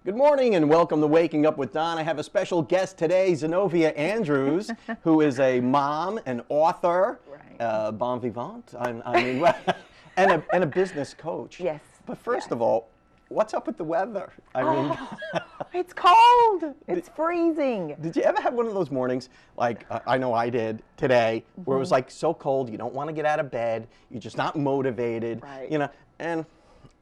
Good morning and welcome to Waking Up with Don. I have a special guest today, Zenovia Andrews, who is a mom, an author, bon vivant, and a business coach. Yes. But first of all, what's up with the weather? It's cold. It's freezing. Did you ever have one of those mornings, like I know I did today, where it was like so cold, you don't want to get out of bed, you're just not motivated, you know, and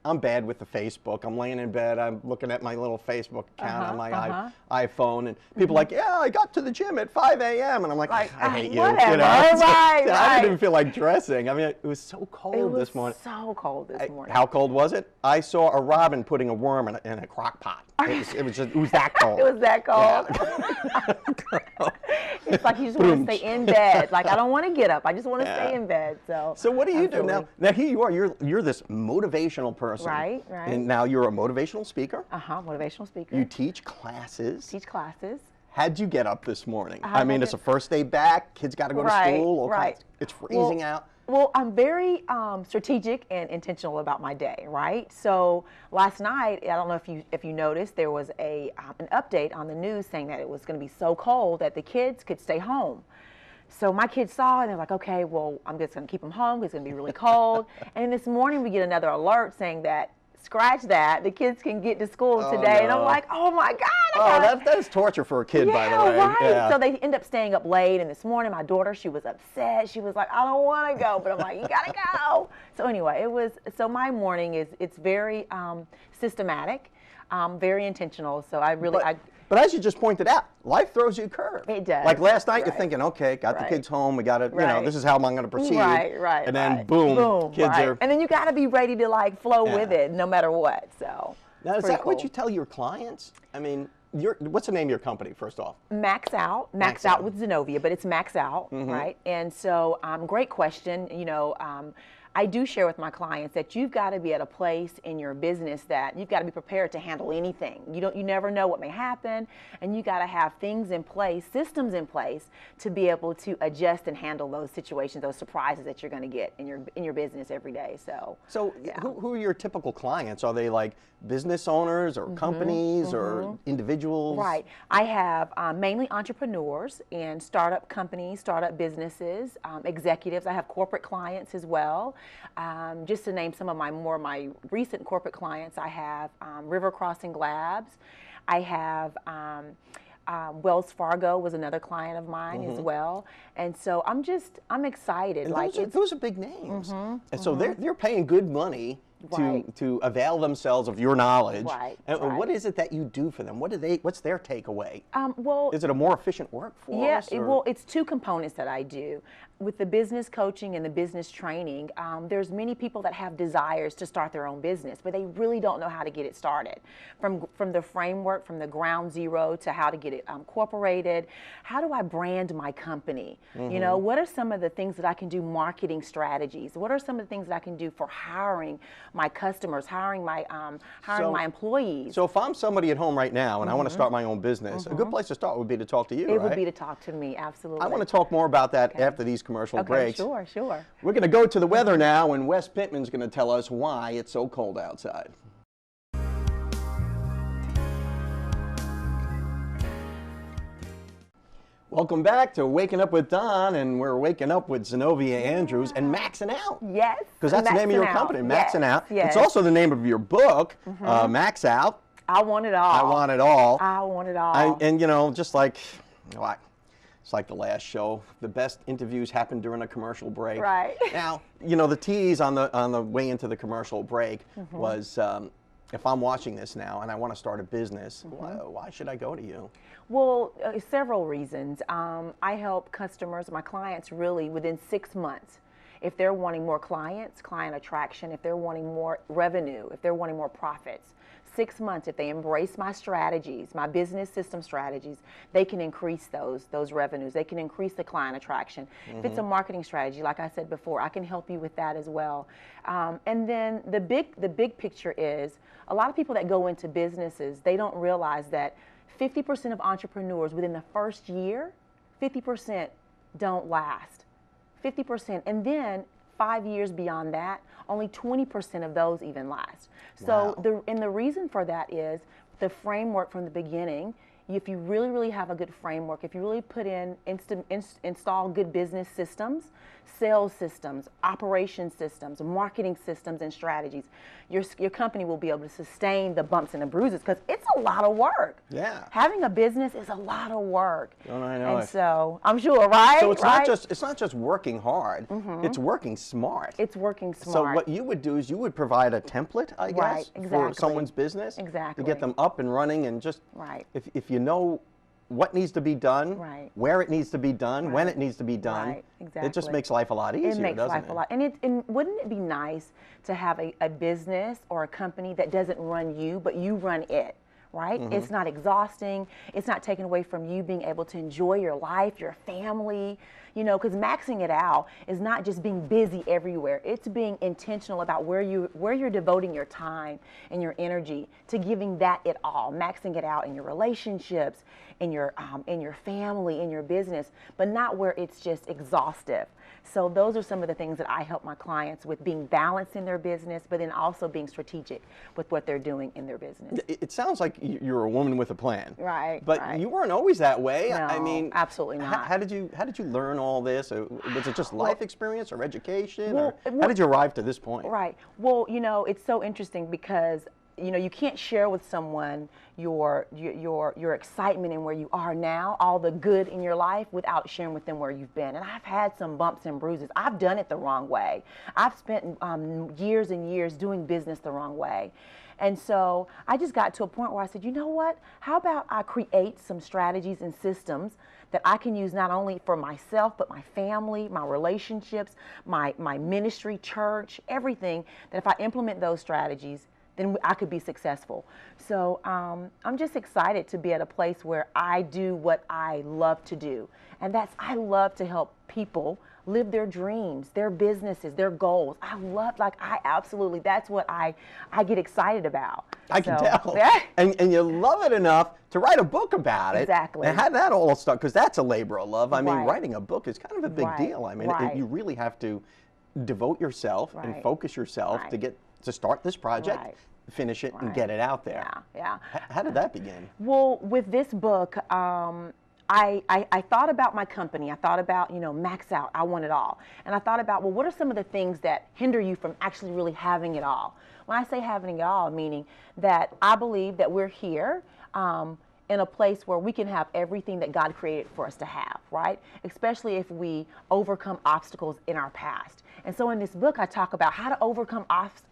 I'm bad with the Facebook. I'm laying in bed, I'm looking at my little Facebook account on my iPhone, and people are like, yeah, I got to the gym at 5 a.m. And I'm like, I hate you. Whatever. You know? Right. I didn't even feel like dressing. I mean, it was so cold this morning. It was so cold this morning. How cold was it? I saw a robin putting a worm in a crock pot. It was that cold. It was that cold. Yeah. It's like you just want to stay in bed. Like, I don't want to get up. I just want to stay in bed. So what do you do now? Now here you are. You're this motivational person. Right. And now you're a motivational speaker. Motivational speaker. You teach classes. Teach classes. How'd you get up this morning? I mean, it's the first day back. Kids got to go to school. It's freezing out. Well, I'm very strategic and intentional about my day, right? So last night, I don't know if you noticed, there was an update on the news saying that it was going to be so cold that the kids could stay home. So my kids saw it and they're like, okay, well, I'm just going to keep them home. It's going to be really cold. And this morning we get another alert saying that, scratch that, the kids can get to school today. No. And I'm like, oh my God. That is torture for a kid, by the way. Right. Yeah. So they end up staying up late. And this morning, my daughter, she was upset. She was like, I don't want to go. But I'm like, you got to go. So anyway, so my morning it's very systematic, very intentional. So I really, But as you just pointed out, life throws you a curve. It does. Like last night, you're thinking, okay, got the kids home, we got to, you know, this is how I'm going to proceed. Right. And then boom, kids are. And then you got to be ready to like flow with it no matter what. So now, is that what you tell your clients? I mean, what's the name of your company, first off? Max Out with Zenovia, but it's Max Out, right? And so, great question. You know, I do share with my clients that you've got to be at a place in your business that you've got to be prepared to handle anything. You never know what may happen, and you got to have things in place, systems in place to be able to adjust and handle those situations, those surprises that you're going to get in your business every day. So who are your typical clients? Are they like business owners or companies or individuals? Right. I have mainly entrepreneurs and startup companies, startup businesses, executives. I have corporate clients as well. Just to name some of my recent corporate clients, I have River Crossing Labs. I have Wells Fargo was another client of mine as well. And so I'm excited. And those are big names. And so they're paying good money to avail themselves of your knowledge. And what is it that you do for them? What's their takeaway? Is it a more efficient workforce? Yeah, well, it's two components that I do. With the business coaching and the business training, there's many people that have desires to start their own business, but they really don't know how to get it started. From the framework, from the ground zero to how to get it incorporated. How do I brand my company? You know, what are some of the things that I can do, marketing strategies? What are some of the things that I can do for hiring my customers, hiring my employees? So if I'm somebody at home right now and I want to start my own business, a good place to start would be to talk to you, It would be to talk to me, absolutely. I want to talk more about that after these commercial breaks. Sure. We're going to go to the weather now, and Wes Pittman's going to tell us why it's so cold outside. Welcome back to Waking Up with Don, and we're waking up with Zenovia Andrews and Maxing Out. Yes. Because that's the name of your company, Maxing Out. It's also the name of your book, Max Out. I want it all. I want it all. I want it all. And you know, just like, it's like the last show. The best interviews happen during a commercial break. Right. Now, you know, the tease on the way into the commercial break was, if I'm watching this now and I want to start a business, why should I go to you? Well, several reasons. I help customers, my clients, really within 6 months. If they're wanting more clients, client attraction, if they're wanting more revenue, if they're wanting more profits, 6 months, if they embrace my strategies, my business system strategies, they can increase those revenues. They can increase the client attraction. If it's a marketing strategy, like I said before, I can help you with that as well. And then the big picture is, a lot of people that go into businesses, they don't realize that 50% of entrepreneurs within the first year, 50% don't last. 50%. And then 5 years beyond that, only 20% of those even last. So the reason for that is the framework from the beginning. If you really, really have a good framework, if you really put in, install good business systems, sales systems, operation systems, marketing systems, and strategies, your company will be able to sustain the bumps and the bruises, because it's a lot of work. Yeah. Having a business is a lot of work. Don't I know And it. so I'm sure, right? So it's right? not just working hard. It's working smart. It's working smart. So what you would do is you would provide a template, I guess, Right, for exactly. someone's business Exactly. to get them up and running, and just Right. if you know what needs to be done, Right. where it needs to be done, when Right. it needs to be done. Right, It just exactly. makes life a lot easier, It makes doesn't life it? a lot. And wouldn't it be nice to have a business or a company that doesn't run you, but you run it, right? It's not exhausting. It's not taken away from you being able to enjoy your life, your family, because maxing it out is not just being busy everywhere. It's being intentional about where you're devoting your time and your energy to giving that it all, maxing it out in your relationships, in your family, in your business, but not where it's just exhaustive. So those are some of the things that I help my clients with, being balanced in their business, but then also being strategic with what they're doing in their business. It sounds like you're a woman with a plan. Right. But right. you weren't always that way. No, I mean, absolutely not. How did you learn all this? Was it just life experience or education? Well, or how did you arrive to this point? Right. Well, it's so interesting because you can't share with someone your excitement and where you are now, all the good in your life, without sharing with them where you've been. And I've had some bumps and bruises. I've done it the wrong way. I've spent years and years doing business the wrong way. And so I just got to a point where I said, you know what? How about I create some strategies and systems that I can use not only for myself, but my family, my relationships, my ministry, church, everything, that if I implement those strategies, then I could be successful. So I'm just excited to be at a place where I do what I love to do. And I love to help people live their dreams, their businesses, their goals. Absolutely, that's what I get excited about. I can tell. And you love it enough to write a book about it. Exactly. And how did that all start? Because that's a labor of love. I mean, Right. writing a book is kind of a big Right. deal. I mean, Right. you really have to devote yourself and Right. focus yourself Right. to start this project, Right. finish it, and Right. get it out there. Yeah. How did that begin? Well, with this book, I thought about my company. I thought about, max out. I want it all. And I thought about, well, what are some of the things that hinder you from actually really having it all? When I say having it all, meaning that I believe that we're here in a place where we can have everything that God created for us to have, right? Especially if we overcome obstacles in our past. And so in this book, I talk about how to overcome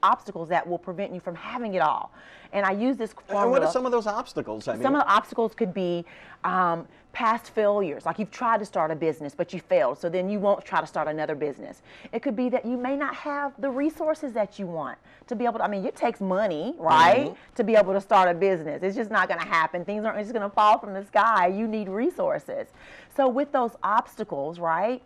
obstacles that will prevent you from having it all. And I use this formula. And what are some of those obstacles? I mean, some of the obstacles could be past failures, like you've tried to start a business, but you failed, so then you won't try to start another business. It could be that you may not have the resources that you want to be able to, it takes money, right, to be able to start a business. It's just not going to happen. Things aren't just going to fall from the sky. You need resources. So with those obstacles, right,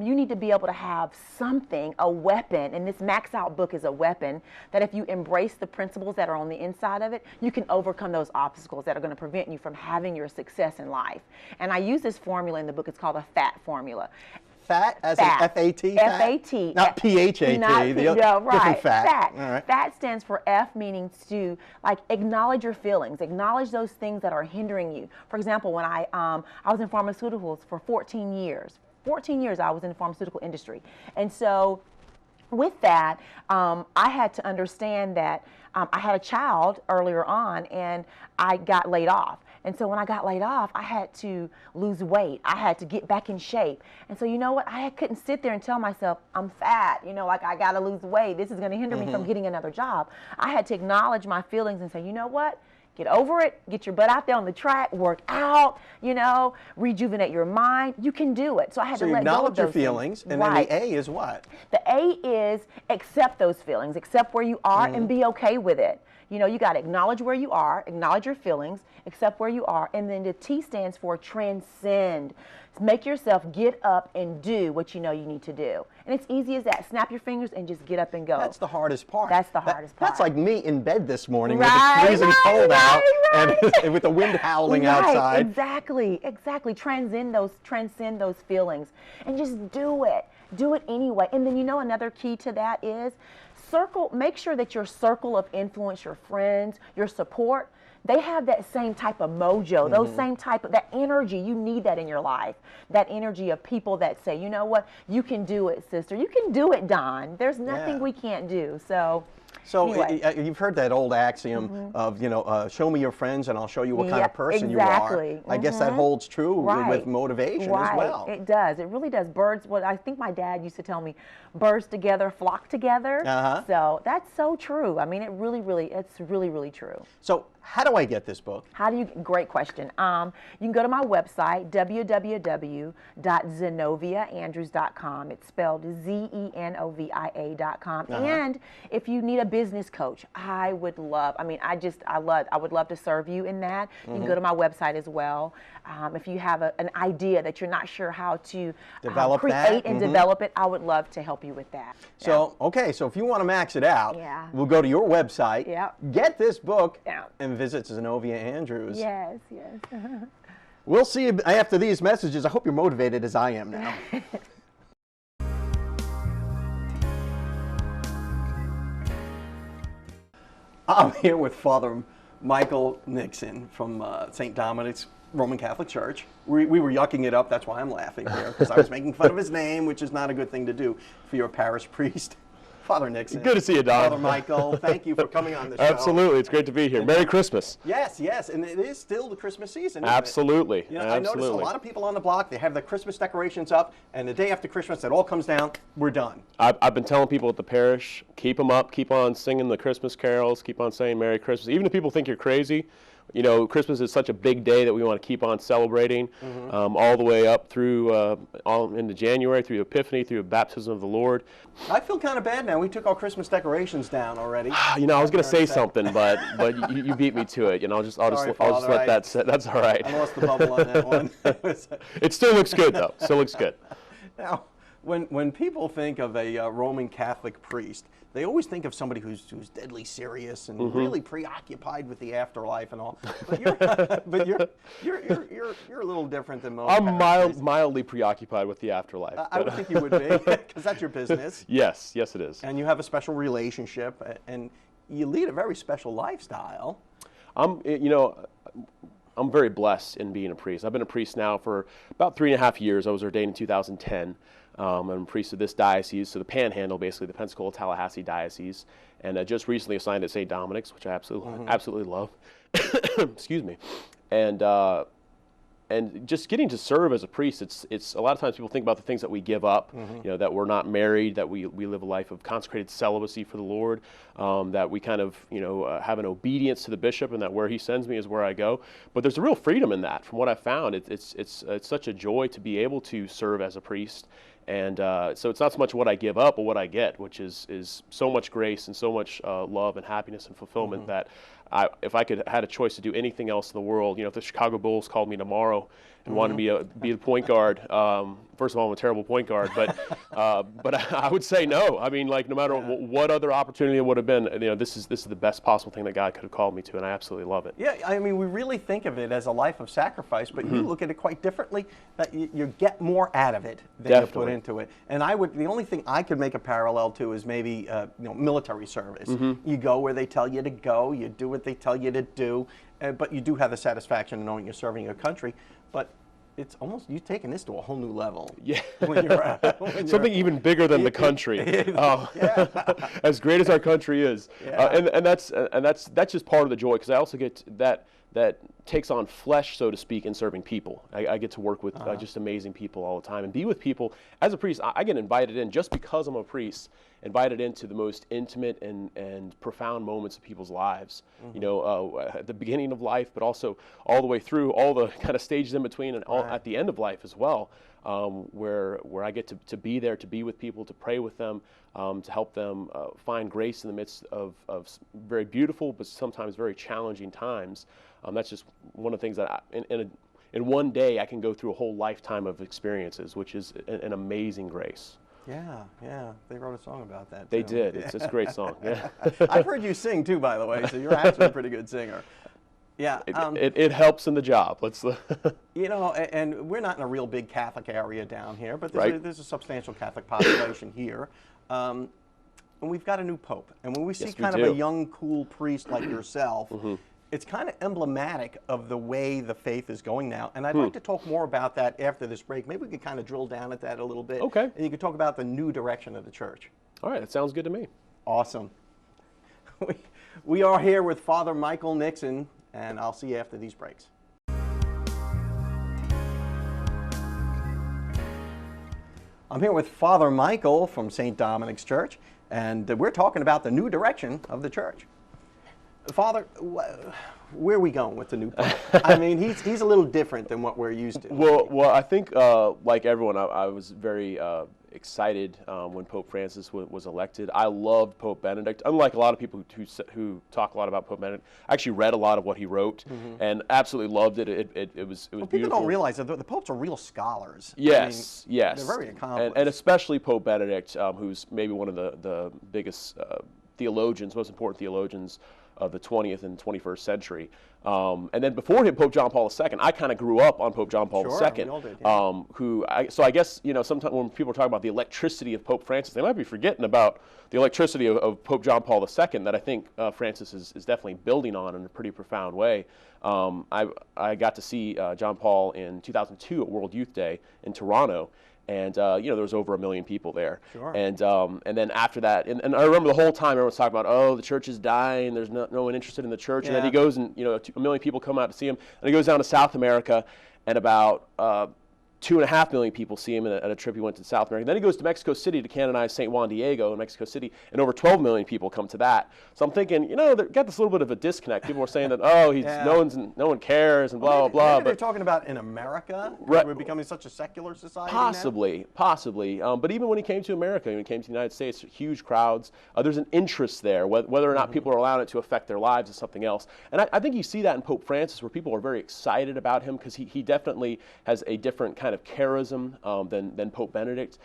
you need to be able to have something, a weapon, and this Max Out book is a weapon that if you embrace the principles that are on the inside of it, you can overcome those obstacles that are going to prevent you from having your success in life. And I use this formula in the book. It's called the FAT formula. Fat, as in F-A-T? F-A-T. Not P-H-A-T. Right. Different fat. Fat. All right. Fat stands for F, meaning to acknowledge your feelings, acknowledge those things that are hindering you. For example, when I was in pharmaceuticals for 14 years. 14 years I was in the pharmaceutical industry. And so with that, I had to understand that I had a child earlier on and I got laid off. And so when I got laid off, I had to lose weight. I had to get back in shape. And so you know what? I couldn't sit there and tell myself, I'm fat, I got to lose weight. This is going to hinder me from getting another job. I had to acknowledge my feelings and say, you know what? Get over it, get your butt out there on the track, work out, rejuvenate your mind. You can do it. So I had to let go of those acknowledge your feelings, and then the A is what? The A is accept those feelings, accept where you are and be okay with it. You got to acknowledge where you are, acknowledge your feelings, accept where you are, and then the T stands for transcend. Make yourself get up and do what you know you need to do. And it's easy as that. Snap your fingers and just get up and go. That's the hardest part. That's the hardest part. That's like me in bed this morning Right, when it's freezing cold out right. and with the wind howling outside. Exactly. Transcend those feelings and just do it. Do it anyway. And then another key to that is make sure that your circle of influence, your friends, your support, they have that same type of mojo, those same type of, that energy. You need that in your life, that energy of people that say, you know what, you can do it, sister. You can do it, Don. There's nothing we can't do. So anyway. You've heard that old axiom of, show me your friends and I'll show you what kind of person you are. I guess that holds true with motivation as well. It does. It really does. Birds, I think my dad used to tell me, birds together flock together. So that's so true. I mean, it's really, really true. So how do I get this book? Great question. You can go to my website, www.zenoviaandrews.com. It's spelled Zenovia.com. And if you need a business coach, I would love to serve you in that. You can go to my website as well. If you have an idea that you're not sure how to create and develop it, I would love to help you with that. So, so if you want to max it out, we'll go to your website, get this book, and visit Zenovia Andrews. Yes. We'll see you after these messages. I hope you're motivated as I am now. I'm here with Father Michael Nixon from St. Dominic's Roman Catholic Church. We were yucking it up. That's why I'm laughing here, because I was making fun of his name, which is not a good thing to do for your parish priest. Father Nixon. Good to see you, Don. Father Michael, thank you for coming on the show. Absolutely. It's great to be here. Merry Christmas. Yes, and it is still the Christmas season, isn't Absolutely. it? I noticed a lot of people on the block, they have the Christmas decorations up, and the day after Christmas, it all comes down, we're done. I've been telling people at the parish, keep them up, keep on singing the Christmas carols, keep on saying Merry Christmas. Even if people think you're crazy, Christmas is such a big day that we want to keep on celebrating all the way up through all into January, through Epiphany, through baptism of the Lord. I feel kind of bad now. We took our Christmas decorations down already. I was going to say something, but you beat me to it. I'll just let that sit. That's all right. I lost the bubble on that one. It still looks good though. Still looks good. Now, when people think of a Roman Catholic priest, they always think of somebody who's deadly serious and really preoccupied with the afterlife and all. But you're a little different than most. I'm mildly preoccupied with the afterlife. I would think you would be, because that's your business. Yes, it is. And you have a special relationship, and you lead a very special lifestyle. I'm very blessed in being a priest. I've been a priest now for about 3.5 years. I was ordained in 2010. I'm a priest of this diocese, so the Panhandle, basically the Pensacola Tallahassee diocese, and just recently assigned at St. Dominic's, which I absolutely love. Excuse me, and just getting to serve as a priest, it's a lot of times people think about the things that we give up, that we're not married, that we live a life of consecrated celibacy for the Lord, that we kind of have an obedience to the bishop, and that where he sends me is where I go. But there's a real freedom in that. From what I've found, it's such a joy to be able to serve as a priest. And so it's not so much what I give up, but what I get, which is so much grace and so much love and happiness and fulfillment that if I had a choice to do anything else in the world, if the Chicago Bulls called me tomorrow and wanted me to be the point guard, first of all, I'm a terrible point guard, but I would say no. I mean, no matter what other opportunity it would have been, this is the best possible thing that God could have called me to, and I absolutely love it. Yeah, I mean, we really think of it as a life of sacrifice, but you look at it quite differently. That you get more out of it than you put into it. And the only thing I could make a parallel to is maybe military service. You go where they tell you to go, you do what they tell you to do, but you do have the satisfaction of knowing you're serving your country. But it's almost, you've taken this to a whole new level. Yeah. Something even bigger than the country. As great as our country is. And that's just part of the joy, because I also get that takes on flesh, so to speak, in serving people. I get to work with just amazing people all the time and be with people. As a priest, I get invited in, just because I'm a priest, invited into the most intimate and profound moments of people's lives. At the beginning of life, but also all the way through, all the kind of stages in between, and all at the end of life as well, where I get to be there, to be with people, to pray with them, to help them find grace in the midst of very beautiful but sometimes very challenging times. That's just one of the things that in one day I can go through a whole lifetime of experiences, which is an amazing grace. Yeah, they wrote a song about that, too. They did. It's a great song. Yeah. I've heard you sing, too, by the way, so you're actually a pretty good singer. Yeah. It helps in the job. And we're not in a real big Catholic area down here, but there's a substantial Catholic population here. And we've got a new pope. And when we see kind of a young, cool priest like yourself, it's kind of emblematic of the way the faith is going now. And I'd like to talk more about that after this break. Maybe we could kind of drill down at that a little bit. Okay. And you could talk about the new direction of the church. All right, that sounds good to me. Awesome. We are here with Father Michael Nixon, and I'll see you after these breaks. I'm here with Father Michael from St. Dominic's Church, and we're talking about the new direction of the church. Father, where are we going with the new pope? I mean, he's a little different than what we're used to. Well, I think like everyone, I was very excited when Pope Francis was elected. I loved Pope Benedict. Unlike a lot of people who talk a lot about Pope Benedict, I actually read a lot of what he wrote and absolutely loved it. It was well, beautiful. People don't realize that the popes are real scholars. Yes, I mean, yes. They're very accomplished. And especially Pope Benedict, who's maybe one of the biggest theologians, most important theologians of the 20th and 21st century. And then before him, Pope John Paul II, I kind of grew up on Pope John Paul II, we all did, yeah. So I guess, sometimes when people talk about the electricity of Pope Francis, they might be forgetting about the electricity of Pope John Paul II that I think Francis is definitely building on in a pretty profound way. I got to see John Paul in 2002 at World Youth Day in Toronto. And there was over 1 million people there. Sure. And then after that, and I remember the whole time everyone's talking about, oh, the church is dying. There's no one interested in the church. Yeah. And then he goes and 1 million people come out to see him. And he goes down to South America, and about 2.5 million people see him at a trip he went to South America. Then he goes to Mexico City to canonize St. Juan Diego in Mexico City, and over 12 million people come to that. So I'm thinking, they've got this little bit of a disconnect. People are saying that, no one cares, and blah, blah. Maybe they're talking about in America, right, we're becoming such a secular society Possibly. But even when he came to America, when he came to the United States, huge crowds. There's an interest there. Whether or not people are allowing it to affect their lives is something else. And I think you see that in Pope Francis, where people are very excited about him, because he definitely has a different kind of charism than Pope Benedict.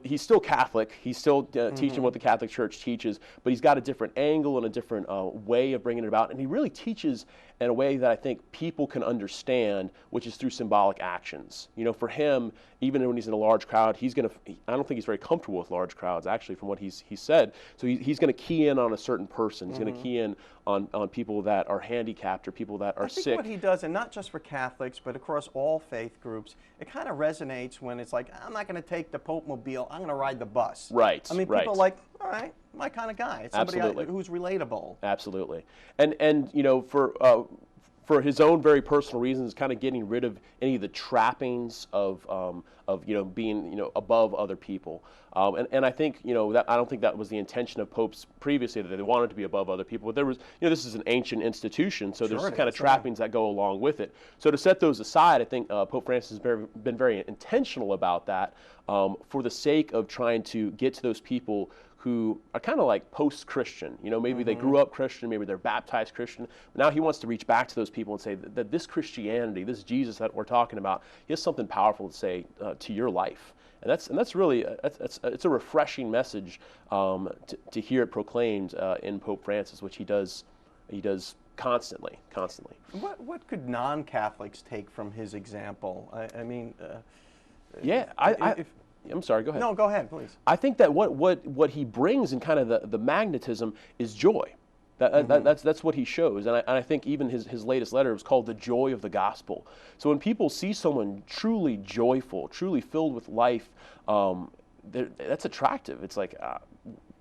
He's still Catholic. He's still teaching what the Catholic Church teaches, but he's got a different angle and a different way of bringing it about. And he really teaches in a way that I think people can understand, which is through symbolic actions. For him, even when he's in a large crowd, I don't think he's very comfortable with large crowds, actually, from what he said. So he's going to key in on a certain person. He's going to key in on people that are handicapped or people that are sick. I think what he does, and not just for Catholics, but across all faith groups, it kind of resonates when it's like, I'm not going to take the Pope mobile, I'm going to ride the bus. Right. I mean, people are like, all right, my kind of guy. It's somebody who's relatable. Absolutely. And for his own very personal reasons, kind of getting rid of any of the trappings of being above other people. And I think that I don't think that was the intention of popes previously, that they wanted to be above other people. But there was this is an ancient institution, so there's kind of trappings that go along with it. So to set those aside, I think Pope Francis has been very intentional about that, for the sake of trying to get to those people who are kind of like post-Christian. Maybe they grew up Christian, maybe they're baptized Christian. But now he wants to reach back to those people and say that this Christianity, this Jesus that we're talking about, he has something powerful to say to your life. And that's really it's a refreshing message to hear it proclaimed in Pope Francis, which he does constantly. What could non-Catholics take from his example? I'm sorry, go ahead. No, go ahead, please. I think that what he brings in kind of the magnetism is joy. That's what he shows. And I think even his latest letter was called The Joy of the Gospel. So when people see someone truly joyful, truly filled with life, that's attractive. It's like,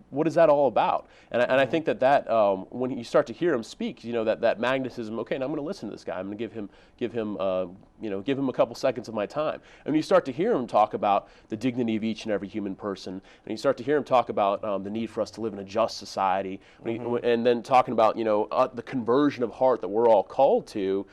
what is that all about? And I think that when you start to hear him speak, that magnetism. Okay, now I'm going to listen to this guy. I'm going to give him a couple seconds of my time. And when you start to hear him talk about the dignity of each and every human person, and you start to hear him talk about the need for us to live in a just society, and then talking about the conversion of heart that we're all called to.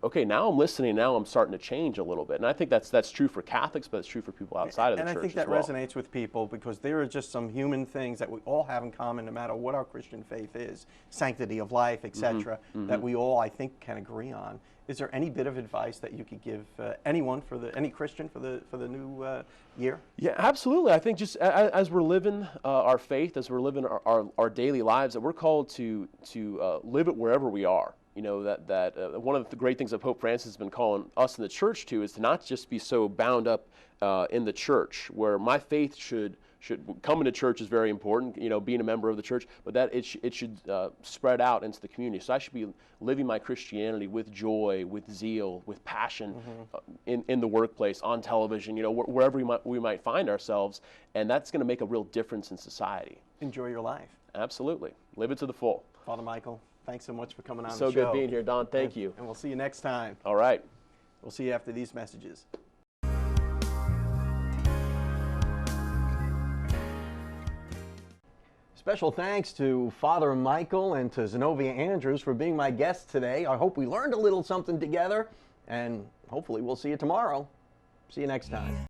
Okay, now I'm listening, now I'm starting to change a little bit. And I think that's true for Catholics, but it's true for people outside of the church as well. And I think that resonates with people, because there are just some human things that we all have in common, no matter what our Christian faith is, sanctity of life, etc., that we all, I think, can agree on. Is there any bit of advice that you could give anyone, any Christian, for the new year? Yeah, absolutely. I think just as we're living our faith, as we're living our daily lives, that we're called to live it wherever we are. That one of the great things that Pope Francis has been calling us in the church to is to not just be so bound up in the church, where my faith should coming to church is very important, being a member of the church, but that it should spread out into the community. So I should be living my Christianity with joy, with zeal, with passion, in the workplace, on television, wherever we might find ourselves, and that's going to make a real difference in society. Enjoy your life. Absolutely. Live it to the full. Father Michael, thanks so much for coming on the show. So good being here, Don. Thank you. And we'll see you next time. All right. We'll see you after these messages. Special thanks to Father Michael and to Zenovia Andrews for being my guests today. I hope we learned a little something together, and hopefully we'll see you tomorrow. See you next time.